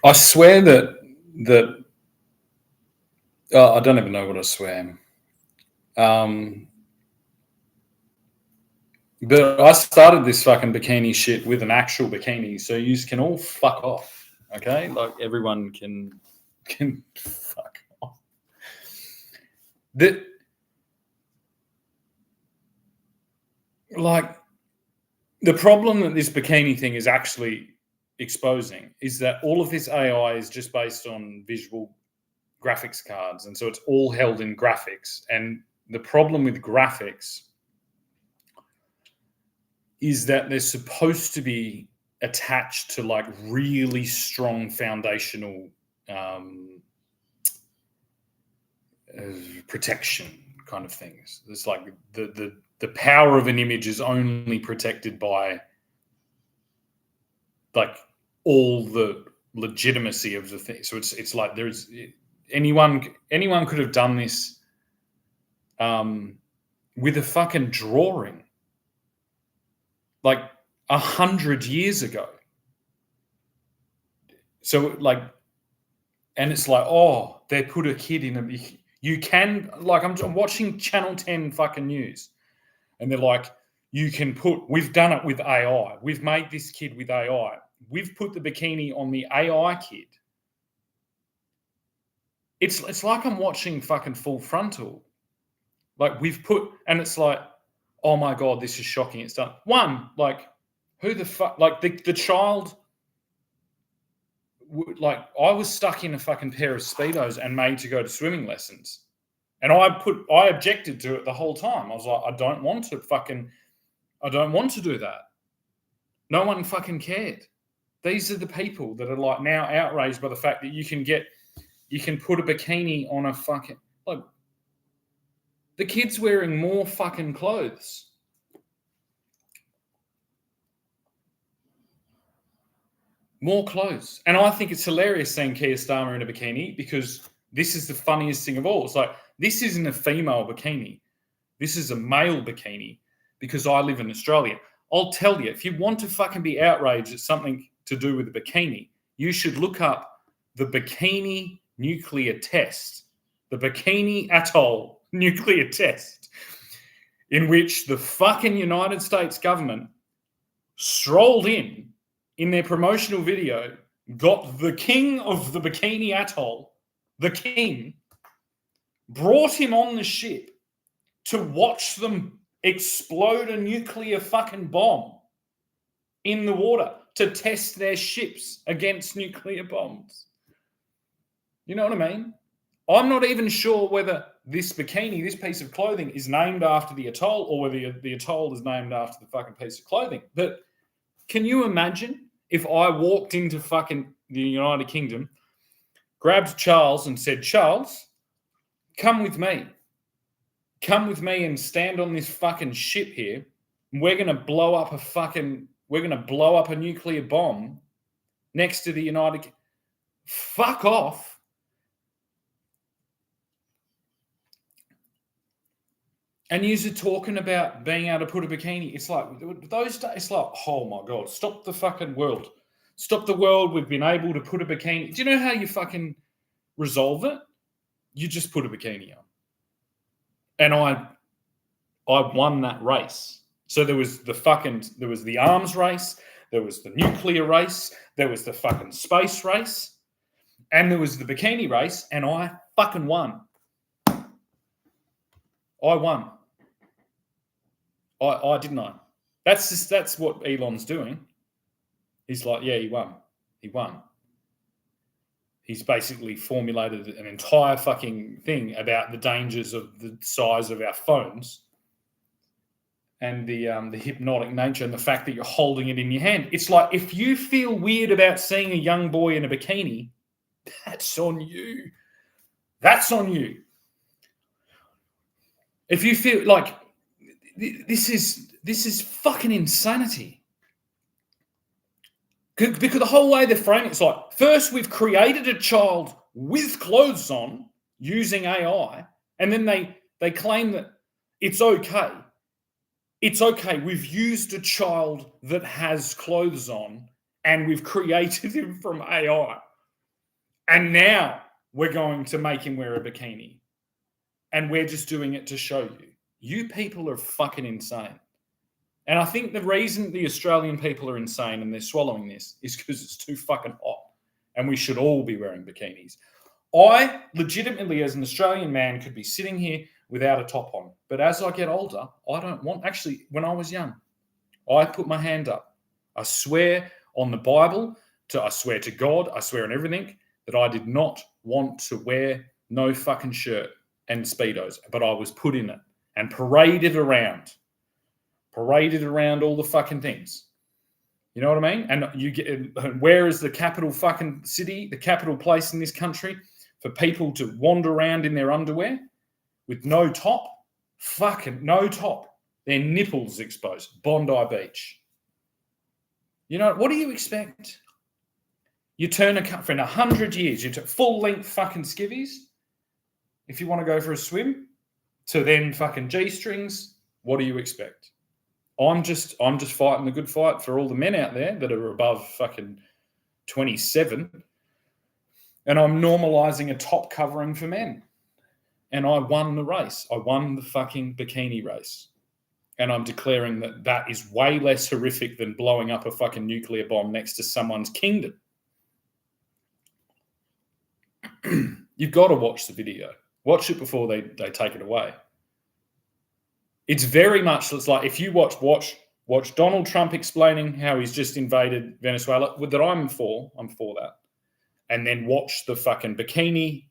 I swear that I don't even know what I swear. But I started this fucking bikini shit with an actual bikini, so you can all fuck off, okay? Like everyone can fuck off. The problem that this bikini thing is actually exposing is that all of this AI is just based on visual graphics cards, and so it's all held in graphics. And the problem with graphics is that they're supposed to be attached to like really strong foundational protection kind of things. It's like the power of an image is only protected by like all the legitimacy of the thing. So it's like there's anyone could have done this with a fucking drawing like 100 years ago. So like, and it's like, oh, they put a kid in a, you can, like, I'm watching Channel 10 fucking news and they're like, you can put, we've done it with AI. We've made this kid with AI. We've put the bikini on the AI kid. It's like I'm watching fucking Full Frontal. Like we've put, and it's like, oh my God, this is shocking. It's done. One, like, who the fuck, like the child, like I was stuck in a fucking pair of Speedos and made to go to swimming lessons. And I objected to it the whole time. I was like, I don't want to do that. No one fucking cared. These are the people that are like now outraged by the fact that you can put a bikini on a fucking, like, the kid's wearing more fucking clothes. More clothes. And I think it's hilarious seeing Keir Starmer in a bikini because this is the funniest thing of all. It's like, this isn't a female bikini. This is a male bikini because I live in Australia. I'll tell you, if you want to fucking be outraged at something to do with a bikini, you should look up the Bikini nuclear test, the Bikini Atoll nuclear test, in which the fucking United States government strolled in their promotional video, got the king of the Bikini Atoll, the king, brought him on the ship to watch them explode a nuclear fucking bomb in the water to test their ships against nuclear bombs. You know what I mean? I'm not even sure whether this bikini, this piece of clothing, is named after the atoll or whether the atoll is named after the fucking piece of clothing. But can you imagine if I walked into fucking the United Kingdom, grabbed Charles and said, Charles, come with me. Come with me and stand on this fucking ship here. And we're going to blow up a nuclear bomb next to the United Kingdom. Fuck off. And you're talking about being able to put a bikini. It's like, those days, it's like, oh my God, stop the fucking world. Stop the world. We've been able to put a bikini. Do you know how you fucking resolve it? You just put a bikini on. And I won that race. So there was the arms race, there was the nuclear race, there was the fucking space race, and there was the bikini race, and I fucking won. I won. I didn't know. That's what Elon's doing. He's like, yeah, he won. He won. He's basically formulated an entire fucking thing about the dangers of the size of our phones and the hypnotic nature and the fact that you're holding it in your hand. It's like, if you feel weird about seeing a young boy in a bikini, that's on you. That's on you. If you feel like this is fucking insanity. Because the whole way they frame it's like, first we've created a child with clothes on using AI, and then they claim that it's okay. It's okay. We've used a child that has clothes on, and we've created him from AI. And now we're going to make him wear a bikini. And we're just doing it to show you. You people are fucking insane. And I think the reason the Australian people are insane and they're swallowing this is because it's too fucking hot. And we should all be wearing bikinis. I legitimately, as an Australian man, could be sitting here without a top on. But as I get older, I don't want... Actually, when I was young, I put my hand up. I swear on the Bible, I swear to God, I swear on everything, that I did not want to wear no fucking shirt and Speedos. But I was put in it and paraded around all the fucking things. You know what I mean? And you get, where is the capital fucking city, the capital place in this country for people to wander around in their underwear with no top? Fucking no top. Their nipples exposed. Bondi Beach. You know, what do you expect? You turn for in 100 years, you took full length fucking skivvies if you want to go for a swim, to then fucking G-strings. What do you expect? I'm just fighting the good fight for all the men out there that are above fucking 27, and I'm normalizing a top covering for men. And I won the race. I won the fucking bikini race. And I'm declaring that that is way less horrific than blowing up a fucking nuclear bomb next to someone's kingdom. You've got to watch the video. Watch it before they take it away. It's very much, it's like if you watch Donald Trump explaining how he's just invaded Venezuela, that I'm for that. And then watch the fucking Bikini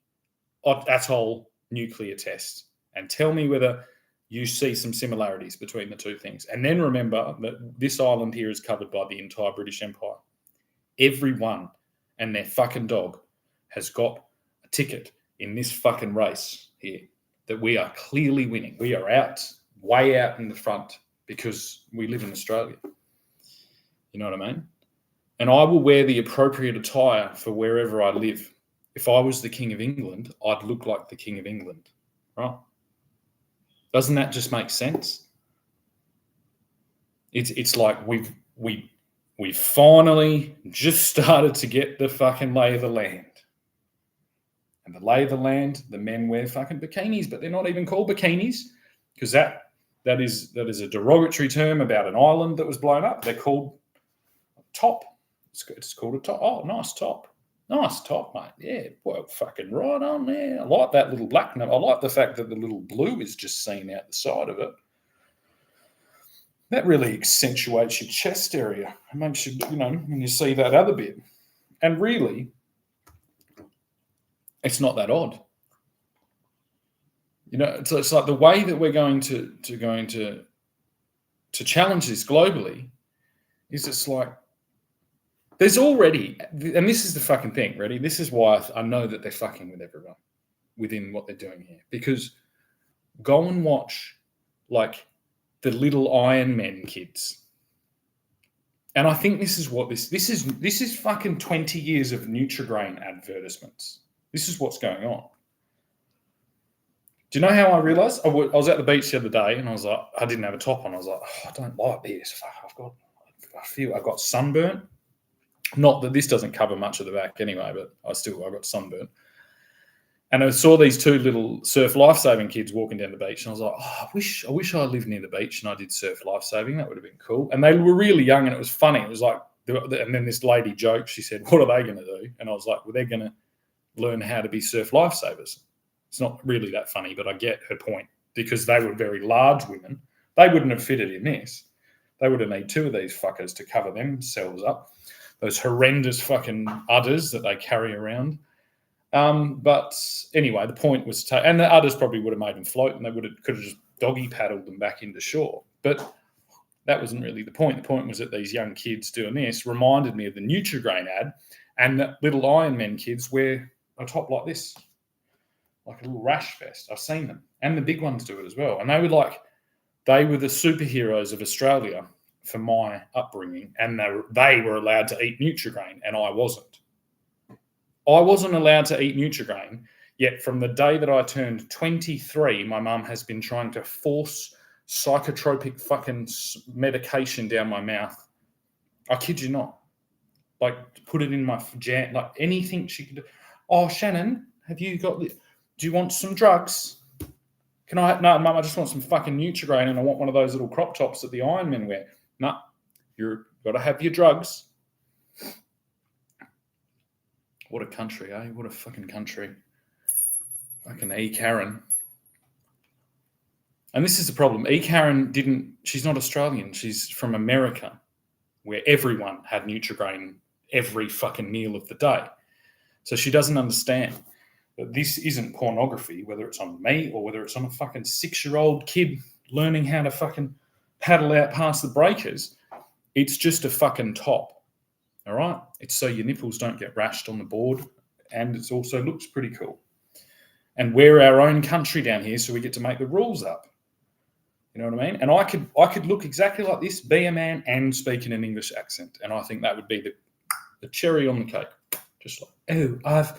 Atoll nuclear test and tell me whether you see some similarities between the two things. And then remember that this island here is covered by the entire British Empire. Everyone and their fucking dog has got a ticket in this fucking race here that we are clearly winning. We are way out in the front because we live in Australia. You know what I mean? And I will wear the appropriate attire for wherever I live. If I was the King of England, I'd look like the King of England, right? Doesn't that just make sense? It's like we've finally just started to get the fucking lay of the land. And the lay of the land, the men wear fucking bikinis, but they're not even called bikinis because that is a derogatory term about an island that was blown up. They're called top. It's called a top. Oh, nice top. Nice top, mate. Yeah, well, fucking right on there. I like that little black note. I like the fact that the little blue is just seen out the side of it. That really accentuates your chest area. It makes you, when you see that other bit. And really, it's not that odd. It's like the way that we're going to challenge this globally is it's like there's already, and this is the fucking thing, ready? This is why I know that they're fucking with everyone within what they're doing here. Because go and watch like the little Iron Men kids. And I think this is what this is fucking 20 years of Nutri-Grain advertisements. This is what's going on. Do you know how I realised? I was at the beach the other day and I was like, I didn't have a top on. I was like, I don't like this. I feel I've got sunburn. Not that this doesn't cover much of the back anyway, but I got sunburn. And I saw these two little surf lifesaving kids walking down the beach, and I was like, I wish I lived near the beach and I did surf lifesaving. That would have been cool. And they were really young, and it was funny. It was like, and then this lady joked. She said, "What are they going to do?" And I was like, "Well, they're going to learn how to be surf lifesavers." It's not really that funny, but I get her point because they were very large women. They wouldn't have fitted in this. They would have needed two of these fuckers to cover themselves up. Those horrendous fucking udders that they carry around. But anyway, the point was, and the udders probably would have made them float, and they could have just doggy paddled them back into shore. But that wasn't really the point. The point was that these young kids doing this reminded me of the Nutri-Grain ad, and the little Iron Men kids wear a top like this, like a little rash vest. I've seen them, and the big ones do it as well. And they were the superheroes of Australia for my upbringing, and they were allowed to eat Nutri-Grain, and I wasn't. I wasn't allowed to eat Nutri-Grain, yet from the day that I turned 23, my mum has been trying to force psychotropic fucking medication down my mouth. I kid you not. Like, put it in my jam, like anything she could do. Oh, Shannon, have you got do you want some drugs? Can I? No, Mum, I just want some fucking Nutrigrain and I want one of those little crop tops that the Iron Men wear. No, you've got to have your drugs. What a country, eh? What a fucking country. Fucking E. Karen. And this is the problem. E. Karen she's not Australian. She's from America, where everyone had Nutrigrain every fucking meal of the day. So she doesn't understand that this isn't pornography, whether it's on me or whether it's on a fucking 6-year-old kid learning how to fucking paddle out past the breakers. It's just a fucking top, all right? It's so your nipples don't get rashed on the board, and it also looks pretty cool. And we're our own country down here, so we get to make the rules up. You know what I mean? And I could look exactly like this, be a man, and speak in an English accent, and I think that would be the cherry on the cake. Just like, oh,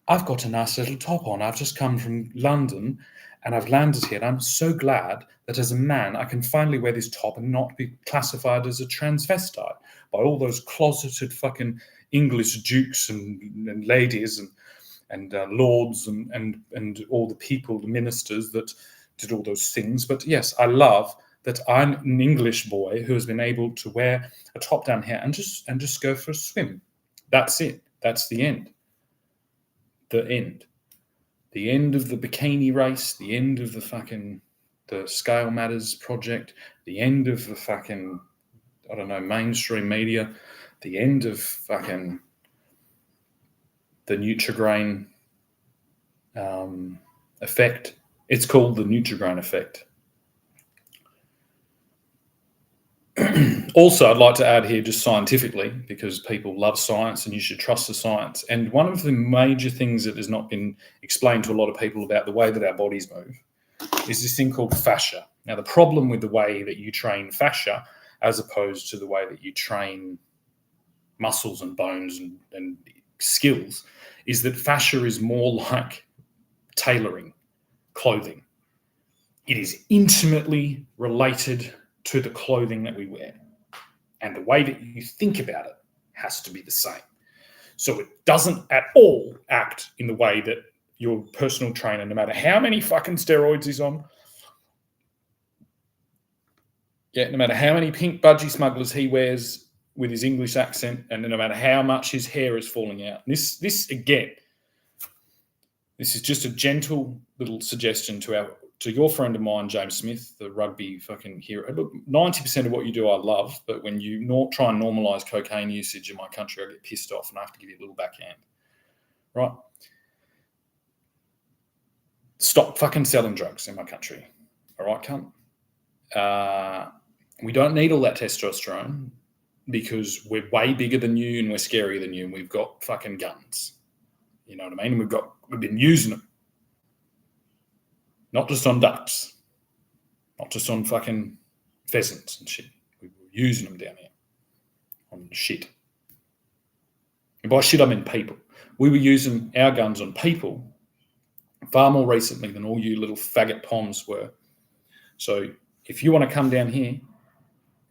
I've got a nice little top on. I've just come from London and I've landed here. And I'm so glad that as a man, I can finally wear this top and not be classified as a transvestite by all those closeted fucking English dukes and ladies and lords and all the people, the ministers that did all those things. But yes, I love that I'm an English boy who has been able to wear a top down here and just go for a swim. That's it. That's the end. The end. The end of the bikini race, the end of the Scale Matters project, the end of the fucking, I don't know, mainstream media, the end of fucking the Nutrigrain effect. It's called the Nutrigrain effect. Also, I'd like to add here just scientifically, because people love science and you should trust the science. And one of the major things that has not been explained to a lot of people about the way that our bodies move is this thing called fascia. Now, the problem with the way that you train fascia as opposed to the way that you train muscles and bones and skills is that fascia is more like tailoring, clothing. It is intimately related to the clothing that we wear. And the way that you think about it has to be the same. So it doesn't at all act in the way that your personal trainer, no matter how many fucking steroids he's on, no matter how many pink budgie smugglers he wears with his English accent, and no matter how much his hair is falling out. This again, this is just a gentle little suggestion to your friend of mine, James Smith, the rugby fucking hero. Look, 90% of what you do I love, but when you try and normalise cocaine usage in my country, I get pissed off and I have to give you a little backhand. Right? Stop fucking selling drugs in my country. All right, cunt? We don't need all that testosterone because we're way bigger than you and we're scarier than you and we've got fucking guns. You know what I mean? And we've been using them. Not just on ducks, not just on fucking pheasants and shit. We were using them down here on shit. And by shit, I mean people. We were using our guns on people far more recently than all you little faggot poms were. So if you want to come down here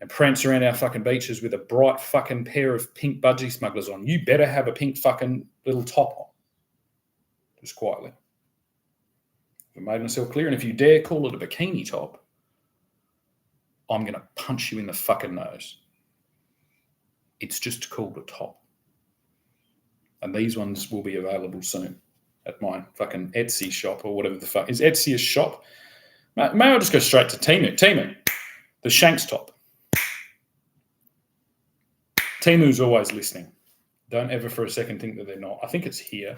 and prance around our fucking beaches with a bright fucking pair of pink budgie smugglers on, you better have a pink fucking little top on. Just quietly. I've made myself clear, and if you dare call it a bikini top, I'm going to punch you in the fucking nose. It's just called a top. And these ones will be available soon at my fucking Etsy shop or whatever the fuck. Is Etsy a shop? May I just go straight to Temu? Temu, the Shanks top. Temu's always listening. Don't ever for a second think that they're not. I think it's here.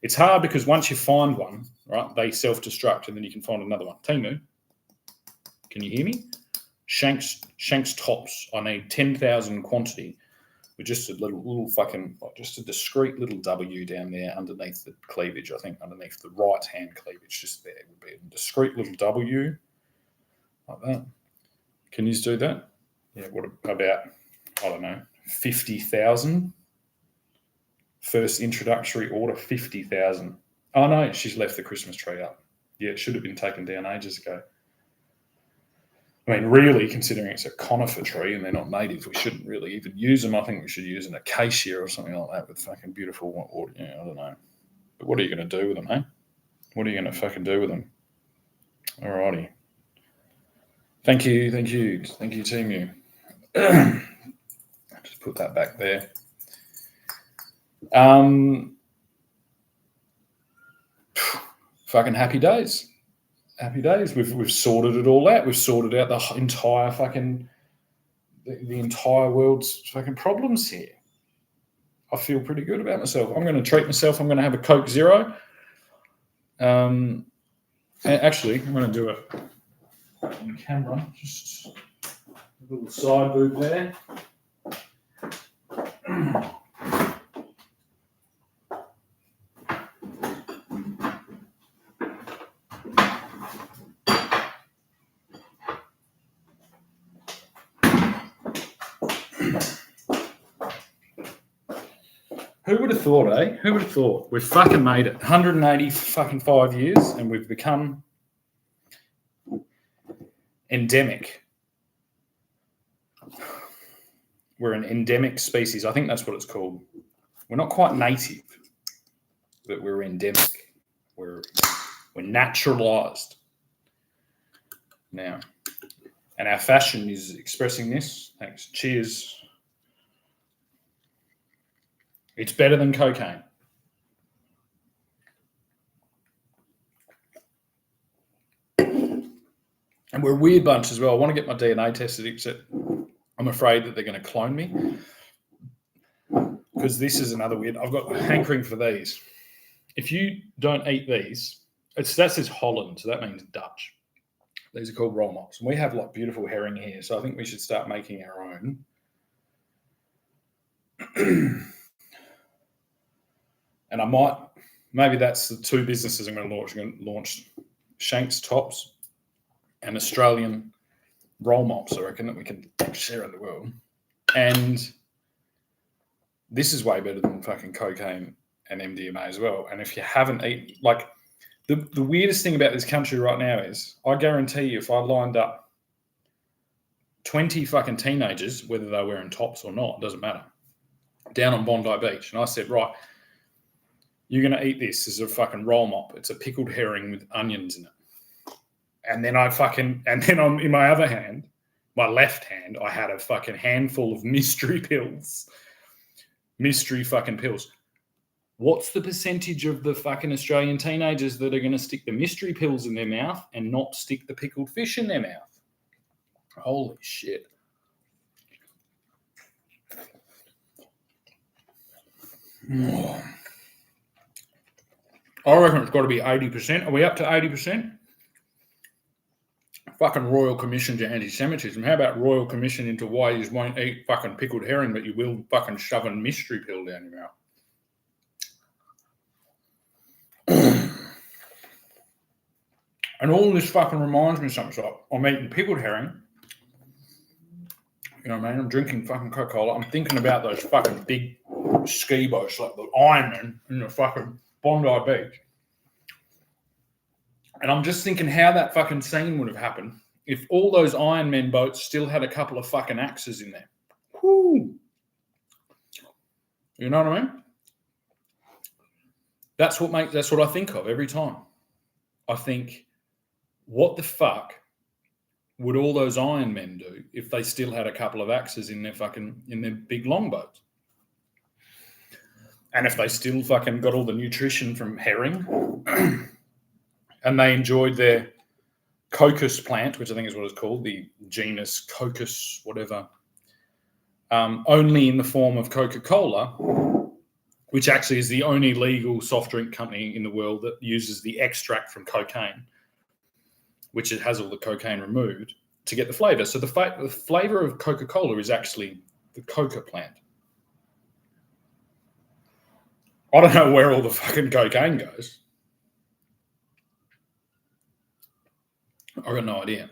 It's hard because once you find one, right, they self-destruct and then you can find another one. Temu, can you hear me? Shanks tops. I need 10,000 quantity with just a little fucking, just a discreet little W down there underneath the cleavage. I think underneath the right-hand cleavage, just there would be a discreet little W like that. Can you do that? Yeah. What about, I don't know, 50,000? First introductory order, 50,000. Oh, no, she's left the Christmas tree up. Yeah, it should have been taken down ages ago. I mean, really, considering it's a conifer tree and they're not native, we shouldn't really even use them. I think we should use an acacia or something like that with fucking beautiful, or, I don't know. But what are you going to do with them, eh? What are you going to fucking do with them? Alrighty. Thank you, Team U. Just put that back there. Fucking happy days. Happy days. We've sorted it all out. We've sorted out the entire fucking the entire world's fucking problems here. I feel pretty good about myself. I'm going to treat myself. I'm going to have a Coke Zero. Actually, I'm going to do it on camera. Just a little side boob there. Who would have thought, eh? Who would have thought? We've fucking made it. 180 fucking 5 years and we've become endemic. We're an endemic species. I think that's what it's called. We're not quite native, but we're endemic. We're naturalized now. And our fashion is expressing this. Thanks. Cheers. It's better than cocaine. And we're a weird bunch as well. I want to get my DNA tested, except I'm afraid that they're going to clone me. Because this is another weird. I've got a hankering for these. If you don't eat these, that says Holland, so that means Dutch. These are called roll mops. And we have like beautiful herring here, so I think we should start making our own. And I might, maybe that's the two businesses I'm going to launch. I'm going to launch Shanks Tops and Australian roll mops, I reckon, that we can share in the world. And this is way better than fucking cocaine and MDMA as well. And if you haven't eaten, like, the weirdest thing about this country right now is, I guarantee you, if I lined up 20 fucking teenagers, whether they're wearing tops or not, doesn't matter, down on Bondi Beach, and I said, right, you're going to eat this as a fucking roll mop. It's a pickled herring with onions in it. And then in my other hand, my left hand, I had a fucking handful of mystery pills. Mystery fucking pills. What's the percentage of the fucking Australian teenagers that are going to stick the mystery pills in their mouth and not stick the pickled fish in their mouth? Holy shit. Oh. I reckon it's got to be 80%. Are we up to 80%? Fucking Royal Commission to anti-Semitism. How about Royal Commission into why you won't eat fucking pickled herring, but you will fucking shove a mystery pill down your mouth? And all this fucking reminds me of something. So I'm eating pickled herring. You know what I mean? I'm drinking fucking Coca-Cola. I'm thinking about those fucking big ski boats, like the Ironman in the fucking Bondi Beach. And I'm just thinking how that fucking scene would have happened if all those Ironman boats still had a couple of fucking axes in there. Whoo! You know what I mean? That's what I think of every time. I think, what the fuck would all those Iron Men do if they still had a couple of axes in their big longboats? And if they still fucking got all the nutrition from herring and they enjoyed their cocos plant, which I think is what it's called, the genus cocos, whatever, only in the form of Coca-Cola, which actually is the only legal soft drink company in the world that uses the extract from cocaine, which it has all the cocaine removed, to get the flavor. So the flavor of Coca-Cola is actually the coca plant. I don't know where all the fucking cocaine goes. I've got no idea.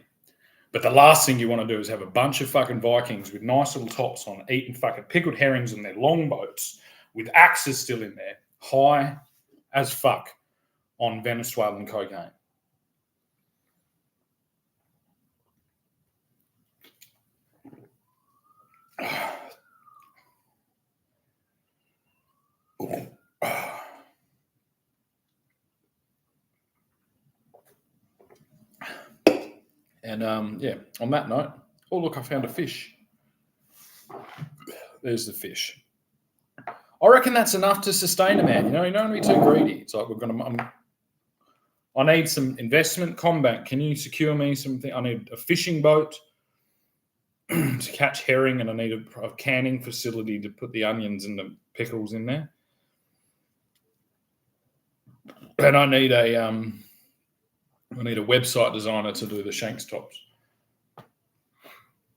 But the last thing you want to do is have a bunch of fucking Vikings with nice little tops on, eating fucking pickled herrings in their longboats with axes still in there, high as fuck on Venezuelan cocaine. And on that note, oh look, I found a fish. There's the fish. I reckon that's enough to sustain a man. You don't want to be too greedy. It's like I need some investment. Combank, can you secure me something? I need a fishing boat to catch herring, and I need a canning facility to put the onions and the pickles in there. And I need a website designer to do the Shanks tops.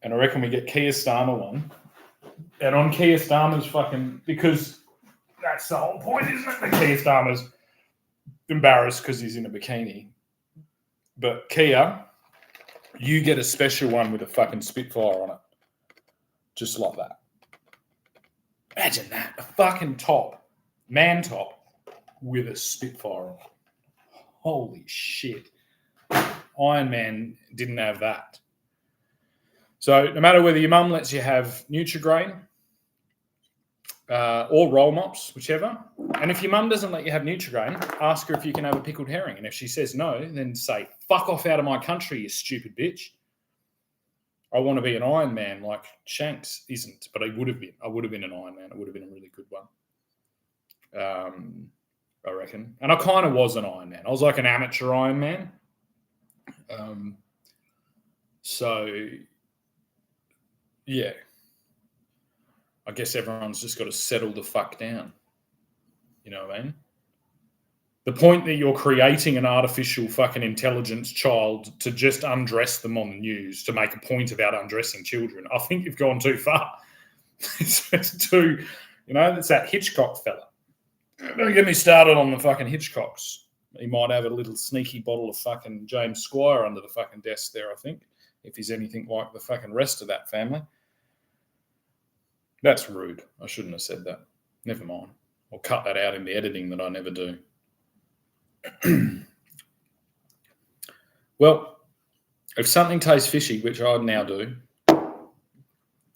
And I reckon we get Keir Starmer one. And on Keir Starmer's because that's the whole point, isn't it? That Keir Starmer's embarrassed because he's in a bikini. But Keir, you get a special one with a fucking Spitfire on it. Just like that. Imagine that. A fucking top, man top, with a Spitfire on it. Holy shit. Iron Man didn't have that. So no matter whether your mum lets you have Nutri-Grain or roll mops, whichever. And if your mum doesn't let you have Nutri-Grain, ask her if you can have a pickled herring. And if she says no, then say, fuck off out of my country, you stupid bitch. I want to be an Iron Man like Shanks isn't, but I would have been. I would have been an Iron Man. It would have been a really good one. I reckon. And I kind of was an Iron Man. I was like an amateur Iron Man. So, yeah. I guess everyone's just got to settle the fuck down. You know what I mean? The point that you're creating an artificial fucking intelligence child to just undress them on the news to make a point about undressing children, I think you've gone too far. It's too, it's that Hitchcock fella. Don't get me started on the fucking Hitchcocks. He might have a little sneaky bottle of fucking James Squire under the fucking desk there, I think, if he's anything like the fucking rest of that family. That's rude. I shouldn't have said that. Never mind. I'll cut that out in the editing that I never do. Well, if something tastes fishy, which I now do,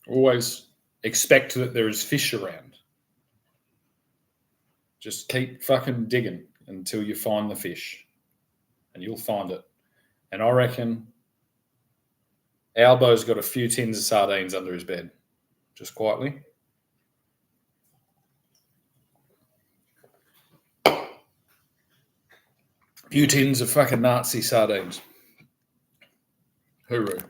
always expect that there is fish around. Just keep fucking digging until you find the fish, and you'll find it. And I reckon Albo's got a few tins of sardines under his bed, just quietly. Few tins of fucking Nazi sardines. Hooroo.